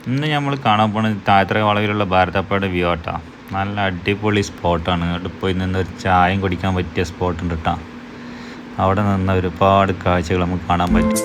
ഇന്ന് നമ്മൾ കാണാൻ പോകുന്നത് താഴത്തറ വളവിലുള്ള ഭാരതപ്പുഴയുടെ വ്യൂ ആട്ടാ. നല്ല അടിപൊളി സ്പോട്ടാണ്. അവിടെ പോയി നിന്ന് ഒരു ചായയും കുടിക്കാൻ പറ്റിയ സ്പോട്ട് ഉണ്ട് കേട്ടോ. അവിടെ നിന്ന് ഒരുപാട് കാഴ്ചകൾ നമുക്ക് കാണാൻ പറ്റും.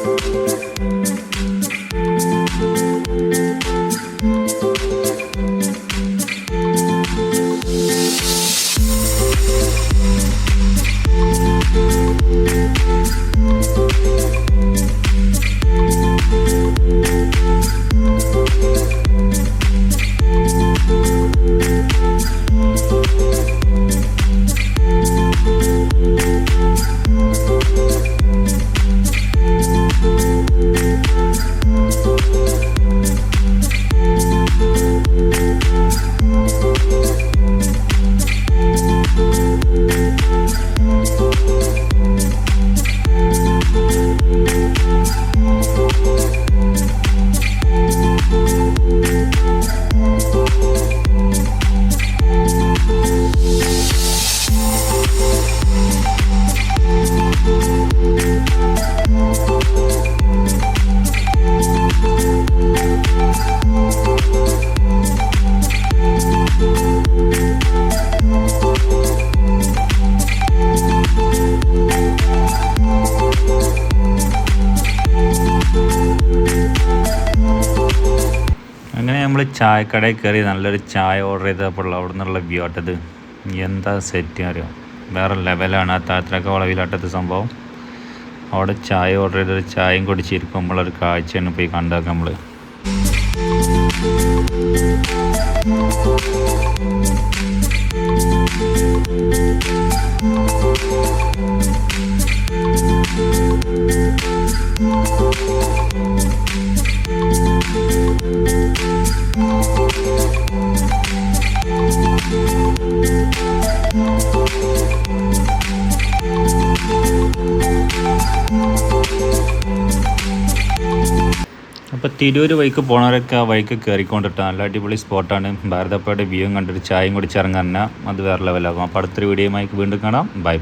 അങ്ങനെ നമ്മൾ ചായക്കടയിൽ കയറി നല്ലൊരു ചായ ഓർഡർ ചെയ്തപ്പോൾ അവിടെ നിന്നുള്ള വ്യൂ ആട്ടത് എന്താ സെറ്റ് അറിയാം. വേറെ ലെവലാണ് ആ താഴത്തറ വളവിലാട്ടത് സംഭവം. അവിടെ ചായ ഓർഡർ ചെയ്തൊരു ചായയും കുടിച്ചിരിക്കുമ്പോഴൊരു കാഴ്ചയാണ് പോയി കണ്ടത് നമ്മൾ. അപ്പോൾ തിരൂർ വഴിക്ക് പോണവരൊക്കെ ആ വഴിക്ക് കയറിക്കൊണ്ടിട്ട് നല്ല അടിപൊളി സ്പോട്ടാണ്. ഭാരതപ്പുഴയുടെ വ്യൂ കണ്ടിട്ട് ചായയും കുടിച്ചിറങ്ങാൻ അത് വേറെ ലെവലാകും. അപ്പോൾ അടുത്തൊരു വീഡിയോയുമായി വീണ്ടും കാണാം. ബൈ.